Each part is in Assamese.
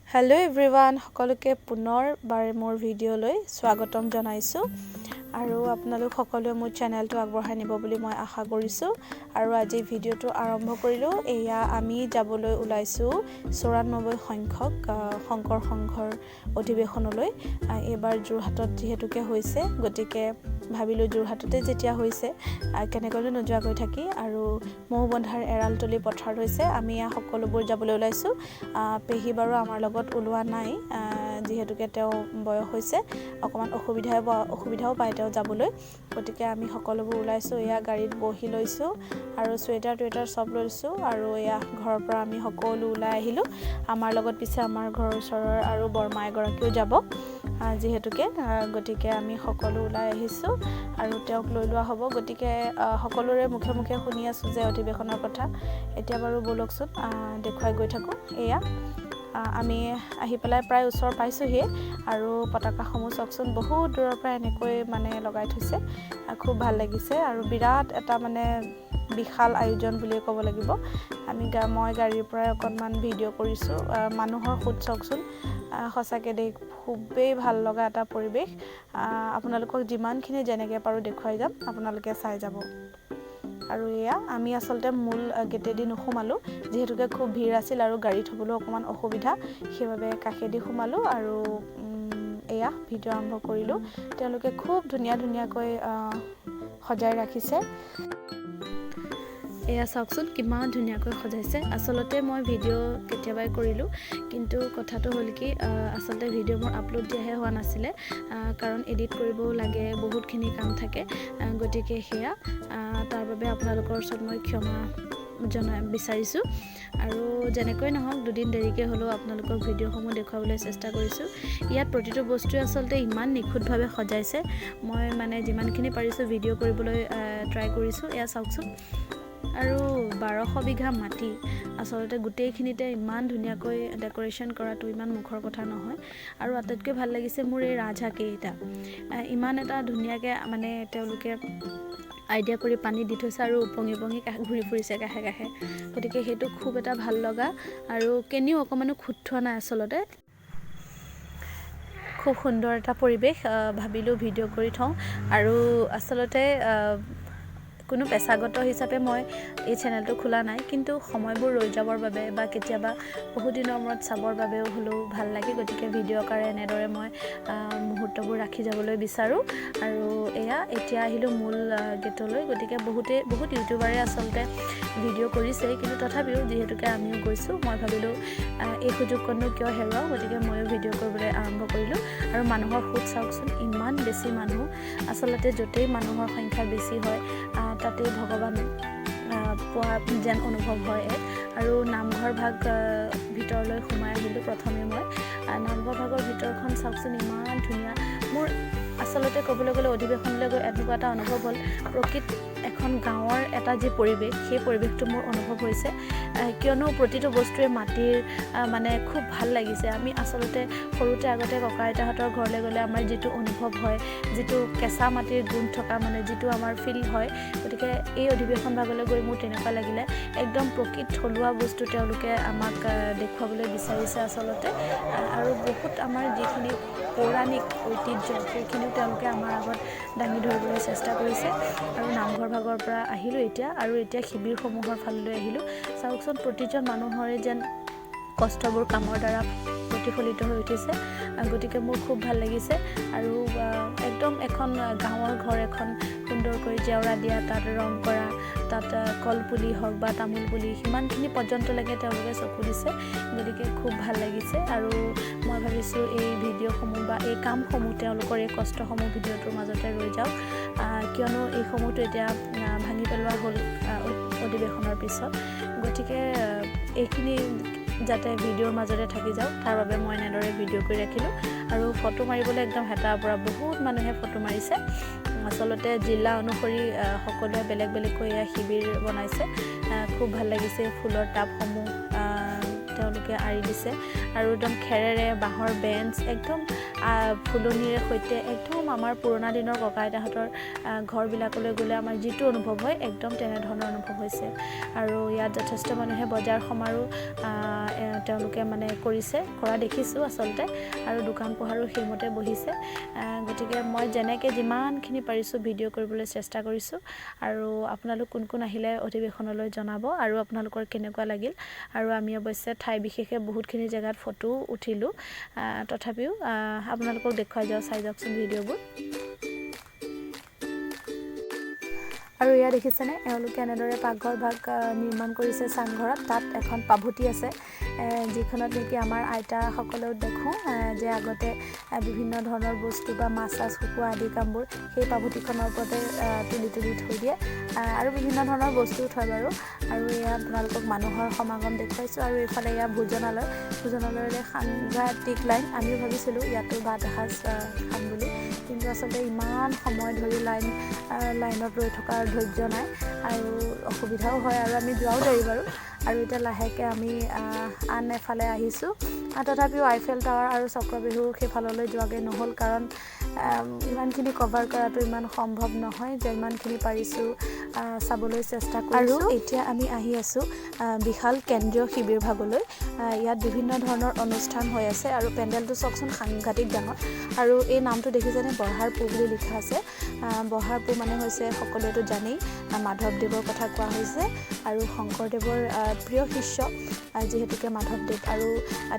हेलो एवरीवन সকলোকে পুনৰবাৰ মোৰ ভিডিঅ'লৈ স্বাগতম জনাইছো আৰু আপোনালোক সকলোৱে মোৰ চেনেলটো আগবঢ়াই নিব বুলি মই আশা কৰিছো আৰু আজি ভিডিঅ'টো আৰম্ভ কৰিলো এয়া আমি যাবলৈ ওলাইছো 94 সংখ্যক শংকৰ সংঘৰ অধিবেশনলৈ এবাৰ যোৰহাটত যেহেতুকে হৈছে গতিকে ভাবিলো যোৰহাটতে যেতিয়া হৈছে কেনেকৈ নোযোৱা গৈ থাকি আৰু মহবন্ধাৰ এৰালতলি পথাৰ হৈছে আমি সকলোবোৰ যাবলৈ ওলাইছো পেহি বাৰু আমাৰ লগত ওলোৱা নাই যেহেতুকে তেওঁ বয়স হৈছে অকমান অসুবিধাও পায় তেওঁ যাবলৈ গতিকে আমি সকলোবোৰ ওলাইছো এয়া গাড়ীত বহি লৈছো আৰু সোয়েটাৰ সব লৈছো আৰু এয়া ঘৰৰ পৰা আমি সকলো ওলাই আহিলো আমাৰ লগত পিছে আমাৰ ঘৰৰ ওচৰৰ আৰু বৰমা এগৰাকীও যাব যেহেতুকে গতিকে আমি সকলো ওলাই আহিছো আৰু তেওঁক লৈ লোৱা হ'ব গতিকে সকলোৰে মুখে মুখে শুনি আছো যে অধিবেশনৰ কথা এতিয়া বাৰু বলকচোন দেখুৱাই গৈ থাকো এয়া আমি আহি পেলাই প্ৰায় ওচৰ পাইছোহি আৰু পতাকাসমূহ চকচোন বহুত দূৰৰ পৰা এনেকৈ মানে লগাই থৈছে খুব ভাল লাগিছে আৰু বিৰাট এটা মানে বিশাল আয়োজন বুলি ক'ব লাগিব মই গাড়ীৰ পৰা অকনমান ভিডিঅ' কৰিছো মানুহৰ খুদ চকচোন সঁচাকে দেখ খুবেই ভাল লগা এটা পৰিবেশ আপোনালোকক যিমানখিনি যেনেকৈ পাৰো দেখুৱাই যাম আপোনালোকে চাই যাব আৰু এয়া আমি আসলতে মূল গেটেদি নুসুমালো যেহেতুকে খুব ভিৰ আছিল আৰু গাড়ী থবলৈ অকমান অসুবিধা সেইবাবে কাষেদি সুমালো আৰু এয়া ভিডিঅ' আৰম্ভ কৰিলো তেওঁলোকে খুব ধুনীয়াকৈ সজাই ৰাখিছে এয়া চাওকচোন কিমান ধুনীয়াকৈ সজাইছে আসলতে মই ভিডিঅ' কেতিয়াবাই কৰিলো কিন্তু কথাটো হ'ল কি আসলতে ভিডিঅ' মোৰ আপলোড দিয়াহে হোৱা নাছিলে কাৰণ এডিট কৰিবও লাগে বহুতখিনি কাম থাকে গতিকে হেয়া তাৰ বাবে আপোনালোকৰ ওচৰত মই ক্ষমা বিচাৰিছো আৰু যেনেকৈ নহওক দুদিন দেৰিকে হলেও আপোনালোকৰ ভিডিঅ'সমূহ দেখুৱাবলৈ চেষ্টা কৰিছো ইয়াত প্ৰতিটো বস্তু আসলতে ইমান নিখুঁতভাৱে সজাইছে মই মানে যিমানখিনি পাৰিছো ভিডিঅ' কৰিবলৈ ট্ৰাই কৰিছো এয়া চাওকচোন আৰু 1200 বিঘা মাটি আসলতে গোটেইখিনিতে ইমান ধুনীয়াকৈ ডেকোৰেশ্যন কৰাটো ইমান মুখৰ কথা নহয় আৰু আটাইতকৈ ভাল লাগিছে মোৰ এই ৰাজহাকেইটা ইমান এটা ধুনীয়াকৈ মানে তেওঁলোকে আইডিয়া কৰি পানী দি থৈছে আৰু উপঙি ঘূৰি ফুৰিছে কাষে কাষে গতিকে সেইটো খুব এটা ভাল লগা আৰু কেনিও অকমানো খুঁত নাই আসলতে খুব সুন্দৰ এটা পৰিবেশ ভাবিলো ভিডিঅ' কৰি থওঁ আৰু আসলতে কোনো পেছাগত হিচাপে মই এই চেনেলটো খোলা নাই কিন্তু সময়বোৰ ৰৈ যাবৰ বাবে বা কেতিয়াবা বহুত দিনৰ মূৰত চাবৰ বাবেও হলো ভাল লাগে গতিকে ভিডিঅ' আকাৰে এনেদৰে মই মুহূৰ্তবোৰ ৰাখি যাবলৈ বিচাৰো আৰু এয়া এতিয়া আহিলো মূল গেটলৈ গতিকে বহুত ইউটিউবাৰে আসলতে ভিডিঅ' কৰিছে কিন্তু তথাপিও যেহেতুকে আমিও গৈছো মই ভাবিলো এই সুযোগকনো কিয় হেৰুৱাও গতিকে ময়ো ভিডিঅ' কৰিবলৈ আৰম্ভ কৰিলো আৰু মানুহৰ খুব চাওকচোন ইমান বেছি মানুহ আসলতে য'তেই মানুহৰ সংখ্যা বেছি হয় তাতে ভগৱান পোৱা যেন অনুভৱ হয় আৰু নামঘৰ ভাগ ভিতৰলৈ সোমাই আহিলো প্ৰথমে মই নামঘৰ ভাগৰ ভিতৰখন চাওকচোন ইমান ধুনীয়া মোৰ আসলতে ক'বলৈ গ'লে অধিবেশনলৈ গৈ এনেকুৱা এটা অনুভৱ হ'ল প্ৰকৃত এখন গাঁৱৰ এটা যি পৰিৱেশ সেই পৰিৱেশটো মোৰ অনুভৱ হৈছে কিয়নো প্ৰতিটো বস্তুৱে মাটিৰ মানে খুব ভাল লাগিছে আমি আসলতে সৰুতে আগতে ককা আইতাহঁতৰ ঘৰলৈ গ'লে আমাৰ যিটো অনুভৱ হয় যিটো কেঁচা মাটিৰ গুণ থকা মানে যিটো আমাৰ ফিল হয় গতিকে এই অধিবেশন ভাগলৈ গৈ মোৰ তেনেকুৱা লাগিলে একদম প্ৰকৃত থলুৱা বস্তু তেওঁলোকে আমাক দেখুৱাবলৈ বিচাৰিছে আসলতে আৰু বহুত আমাৰ যিখিনি পৌৰাণিক ঐতিহ্য সেইখিনিও তেওঁলোকে আমাৰ আগত দাঙি ধৰিবলৈ চেষ্টা কৰিছে আৰু নামঘৰ ভাগৰ পৰা আহিলো এতিয়া আৰু এতিয়া শিবিৰসমূহৰ ফাললৈ আহিলো চাওকচোন প্ৰতিজন মানুহৰে যেন কষ্টবোৰ কামৰ দ্বাৰা প্ৰতিফলিত হৈ উঠিছে গতিকে মোৰ খুব ভাল লাগিছে আৰু একদম এখন গাঁৱৰ ঘৰ এখন সুন্দৰকৈ জেওৰা দিয়া তাত ৰং কৰা তাত কলপুলি হওক বা তামোল পুলি সিমানখিনি পৰ্যন্তলৈকে তেওঁলোকে চকু দিছে গতিকে খুব ভাল লাগিছে আৰু মই ভাবিছোঁ এই ভিডিঅ'সমূহ বা এই কামসমূহ তেওঁলোকৰ এই কষ্টসমূহ ভিডিঅ'টোৰ মাজতে ৰৈ যাওক কিয়নো এইসমূহতো এতিয়া ভাঙি পেলোৱা হ'ল অধিবেশনৰ পিছত গতিকে এইখিনি যাতে ভিডিঅ'ৰ মাজতে থাকি যাওক তাৰ বাবে মই এনেদৰে ভিডিঅ' কৰি ৰাখিলোঁ আৰু ফটো মাৰিবলৈ একদম হেতাৰ পৰা বহুত মানুহে ফটো মাৰিছে আসলতে জিলা অনুসৰি সকলোৱে বেলেগকৈ এয়া শিবিৰ বনাইছে খুব ভাল লাগিছে ফুলৰ টাবসমূহ তেওঁলোকে আঁৰি দিছে আৰু একদম খেৰেৰে বাঁহৰ বেঞ্চ একদম ফুলনিৰে সৈতে একদম আমাৰ পুৰণা দিনৰ ককা আইতাহঁতৰ ঘৰবিলাকলৈ গ'লে আমাৰ যিটো অনুভৱ হয় একদম তেনেধৰণৰ অনুভৱ হৈছে আৰু ইয়াত যথেষ্ট মানুহে বজাৰ সমাৰো তেওঁলোকে মানে কৰা দেখিছোঁ আচলতে আৰু দোকান পোহাৰো সেইমতে বহিছে গতিকে মই যেনেকৈ যিমানখিনি পাৰিছোঁ ভিডিঅ' কৰিবলৈ চেষ্টা কৰিছোঁ আৰু আপোনালোক কোন কোন আহিলে অধিৱেশনলৈ জনাব আৰু আপোনালোকৰ কেনেকুৱা লাগিল আৰু আমি অৱশ্যে ঠাই বিশেষে বহুতখিনি জেগাত ফটো উঠিলোঁ তথাপিও আপোনালোকক দেখুৱাই চাই যাওকচোন ভিডিঅ'বোৰ আৰু এয়া দেখিছেনে এওঁলোকে এনেদৰে পাকঘৰ ভাগ নিৰ্মাণ কৰিছে চাংঘৰত তাত এখন পাভতি আছে যিখনত নেকি আমাৰ আইতাসকলেও দেখোঁ যে আগতে বিভিন্ন ধৰণৰ বস্তু বা মাছ শুকোৱা আদি কামবোৰ সেই পাভতিখনৰ ওপৰতে তুলি থৈ দিয়ে আৰু বিভিন্ন ধৰণৰ বস্তু থয় বাৰু আৰু এয়া আপোনালোকক মানুহৰ সমাগম দেখুৱাইছোঁ আৰু এইফালে এয়া ভোজনালয়লৈ সাংঘাতিক লাইন আমিও ভাবিছিলোঁ ইয়াতো ভাত এসাঁজ খাম বুলি কিন্তু আচলতে ইমান সময় ধৰি লাইনত ৰৈ থকাৰ ধৈৰ্য নাই আৰু অসুবিধাও হয় আৰু আমি যোৱাও দেৰি বাৰু আৰু এতিয়া লাহেকৈ আমি আন এফালে আহিছোঁ তথাপিও আইফেল টাৱাৰ আৰু চক্ৰবেহু সেইফাললৈ যোৱাগৈ নহ'ল কাৰণ ইমানখিনি কভাৰ কৰাটো ইমান সম্ভৱ নহয় যে ইমানখিনি পাৰিছোঁ চাবলৈ চেষ্টা কৰিছোঁ আৰু এতিয়া আমি আহি আছোঁ বিশাল কেন্দ্ৰীয় শিবিৰ ভাগলৈ ইয়াত বিভিন্ন ধৰণৰ অনুষ্ঠান হৈ আছে আৰু পেণ্ডেলটো চাওকচোন সাংঘাতিক ডাঙৰ আৰু এই নামটো দেখিছেনে বৰহাৰ পু বুলি লিখা আছে বৰহাৰ পু মানে হৈছে সকলোৱেতো জানেই মাধৱদেৱৰ কথা কোৱা হৈছে আৰু শংকৰদেৱৰ প্ৰিয় শিষ্য যিহেতুকে মাধৱদেৱ আৰু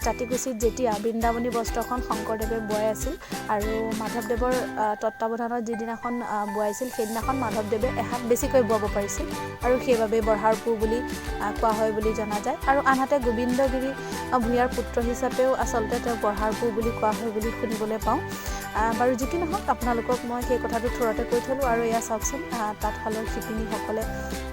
তাঁতিকুছিত যেতিয়া বৃন্দাবনী বস্ত্ৰখন শংকৰদেৱে বোৱাই আছিল আৰু মাধৱদেৱৰ তত্ত্বাৱধানত যিদিনাখন বোৱাইছিল সেইদিনাখন মাধৱদেৱে এহাত বেছিকৈ বোৱাব পাৰিছিল আৰু সেইবাবে বৰহাৰ পু বুলি কোৱা হয় বুলি জনা যায় আৰু আনহাতে গোবিন্দগিৰি ভূঞাৰ পুত্ৰ হিচাপেও আচলতে তেওঁ বৰহাৰ পু বুলি কোৱা হয় বুলি শুনিবলৈ পাওঁ বাৰু যি কি নহওক আপোনালোকক মই সেই কথাটো থোৰতে কৈ থলোঁ আৰু এয়া চাওকচোন তাঁতশালৰ শিপিনীসকলে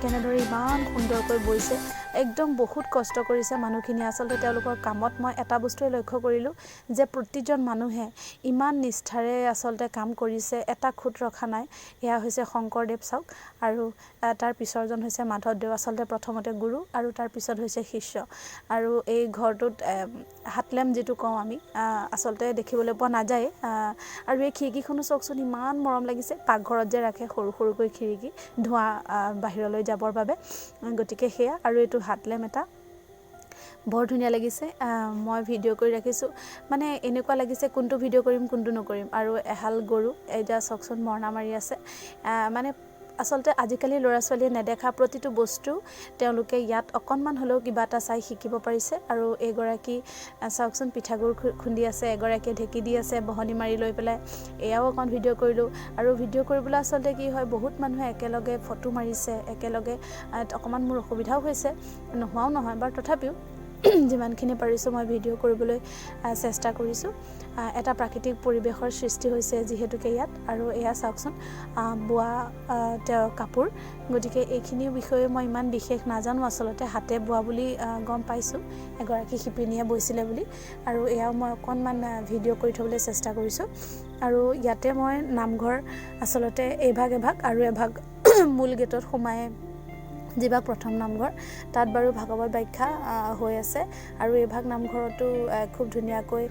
কেনেদৰে ইমান সুন্দৰকৈ বৈছে একদম বহুত কষ্ট কৰিছে মানুহখিনিয়ে আচলতে তেওঁলোকৰ কামত মই এটা বস্তুৱে লক্ষ্য কৰিলোঁ যে প্ৰতিজন মানুহে ইমান নিষ্ঠাৰে আচলতে কাম কৰিছে এটা খুঁত ৰখা নাই এয়া হৈছে শংকৰদেৱ চাওক আৰু তাৰ পিছৰজন হৈছে মাধৱদেৱ আচলতে প্ৰথমতে গুৰু আৰু তাৰ পিছত হৈছে শিষ্য আৰু এই ঘৰটোত হাতলেম যিটো কওঁ আমি আচলতে দেখিবলৈ পোৱা নাযায় আৰু এই খিৰিকীখনো চাওকচোন ইমান মৰম লাগিছে পাকঘৰত যে ৰাখে সৰুকৈ খিৰিকী ধোঁৱা বাহিৰলৈ যাবৰ বাবে গতিকে সেয়া আৰু এইটো হাতলেম এটা বৰ ধুনীয়া লাগিছে মই ভিডিঅ' কৰি ৰাখিছোঁ মানে এনেকুৱা লাগিছে কোনটো ভিডিঅ' কৰিম কোনটো নকৰিম আৰু এহাল গৰু এতিয়া চাওকচোন মৰণা মাৰি আছে মানে আচলতে আজিকালি ল'ৰা ছোৱালীয়ে নেদেখা প্ৰতিটো বস্তু তেওঁলোকে ইয়াত অকণমান হ'লেও কিবা এটা চাই শিকিব পাৰিছে আৰু এগৰাকী চাওকচোন পিঠাগুড় খুন্দি আছে এগৰাকীয়ে ঢেঁকী দি আছে বহনি মাৰি লৈ পেলাই এয়াও অকণ ভিডিঅ' কৰিলোঁ আৰু ভিডিঅ' কৰিবলৈ আচলতে কি হয় বহুত মানুহে একেলগে ফটো মাৰিছে একেলগে অকণমান মোৰ অসুবিধাও হৈছে নোহোৱাও নহয় বাৰু তথাপিও যিমানখিনি পাৰিছোঁ মই ভিডিঅ' কৰিবলৈ চেষ্টা কৰিছোঁ এটা প্ৰাকৃতিক পৰিৱেশৰ সৃষ্টি হৈছে যিহেতুকে ইয়াত আৰু এয়া চাওকচোন বোৱা কাপোৰ গতিকে এইখিনি বিষয়ে মই ইমান বিশেষ নাজানো আচলতে হাতে বোৱা বুলি গম পাইছোঁ এগৰাকী শিপিনীয়ে বৈছিলে বুলি আৰু এয়াও মই অকণমান ভিডিঅ' কৰি থ'বলৈ চেষ্টা কৰিছোঁ আৰু ইয়াতে মই নামঘৰ আচলতে এভাগ আৰু এভাগ মূল গেটত সোমাই যিভাগ প্ৰথম নামঘৰ তাত বাৰু ভাগৱত ব্যাখ্যা হৈ আছে আৰু এইভাগ নামঘৰতো খুব ধুনীয়াকৈ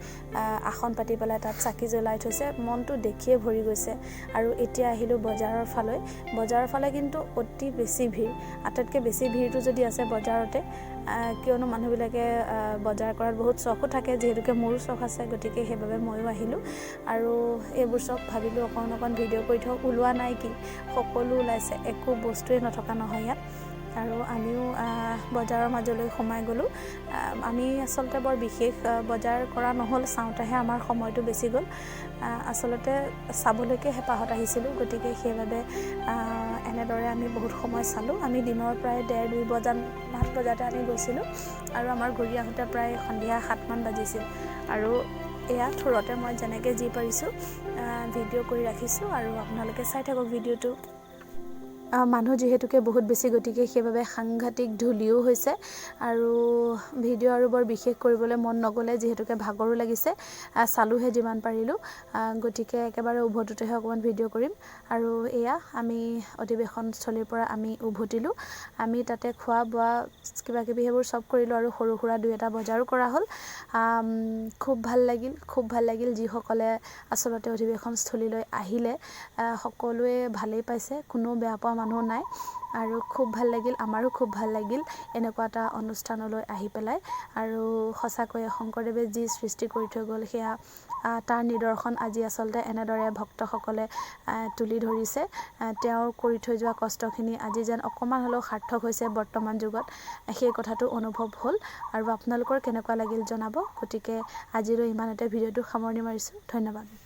আসন পাতি পেলাই তাত চাকি জ্বলাই থৈছে মনটো দেখিয়ে ভৰি গৈছে আৰু এতিয়া আহিলোঁ বজাৰৰ ফালে কিন্তু অতি বেছি ভিৰ আটাইতকৈ বেছি ভিৰটো যদি আছে বজাৰতে কিয়নো মানুহবিলাকে বজাৰ কৰাত বহুত চখো থাকে যিহেতুকে মোৰো চখ আছে গতিকে সেইবাবে ময়ো আহিলোঁ আৰু এইবোৰ চব ভাবিলোঁ অকণ ভিডিঅ' কৰি থওঁ ওলোৱা নাই কি সকলো ওলাইছে একো বস্তুৱে নথকা নহয় ইয়াত আৰু আমিও বজাৰৰ মাজলৈ সোমাই গ'লোঁ আমি আচলতে বৰ বিশেষ বজাৰ কৰা নহ'ল চাওঁতেহে আমাৰ সময়টো বেছি গ'ল আচলতে চাবলৈকে হেঁপাহত আহিছিলোঁ গতিকে সেইবাবে এনেদৰে আমি বহুত সময় চালোঁ আমি দিনৰ প্ৰায় 1:30-2 বজাতে আমি গৈছিলোঁ আৰু আমাৰ ঘূৰি আহোঁতে প্ৰায় সন্ধিয়া 7মান বাজিছিল আৰু এয়া থোৰতে মই যেনেকৈ যি পাৰিছোঁ ভিডিঅ' কৰি ৰাখিছোঁ আৰু আপোনালোকে চাই থাকক ভিডিঅ'টো মানুহ যিহেতুকে বহুত বেছি গতিকে সেইবাবে সাংঘাতিক ধূলিও হৈছে আৰু ভিডিঅ' আৰু বৰ বিশেষ কৰিবলৈ মন নগ'লে যিহেতুকে ভাগৰো লাগিছে চালোহে যিমান পাৰিলোঁ গতিকে একেবাৰে উভতোতেহে অকণমান ভিডিঅ' কৰিম আৰু এয়া আমি অধিৱেশনস্থলীৰ পৰা আমি উভতিলোঁ আমি তাতে খোৱা বোৱা কিবাকিবি সেইবোৰ চব কৰিলোঁ আৰু সৰু সুৰা 2-এটা বজাৰো কৰা হ'ল খুব ভাল লাগিল যিসকলে আচলতে অধিৱেশনস্থলীলৈ আহিলে সকলোৱে ভালেই পাইছে কোনো বেয়া পোৱা মানুহ নাই আৰু খুব ভাল লাগিল আমাৰো খুব ভাল লাগিল এনেকুৱা এটা অনুষ্ঠানলৈ আহি পেলাই আৰু সঁচাকৈয়ে শংকৰদেৱে যি সৃষ্টি কৰি থৈ গ'ল সেয়া তাৰ নিদৰ্শন আজি আচলতে এনেদৰে ভক্তসকলে তুলি ধৰিছে তেওঁৰ কৰি থৈ যোৱা কষ্টখিনি আজি যেন অকণমান হ'লেও সাৰ্থক হৈছে বৰ্তমান যুগত সেই কথাটো অনুভৱ হ'ল আৰু আপোনালোকৰ কেনেকুৱা লাগিল জনাব গতিকে আজিলৈ ইমানতে ভিডিঅ'টো সামৰণি মাৰিছোঁ ধন্যবাদ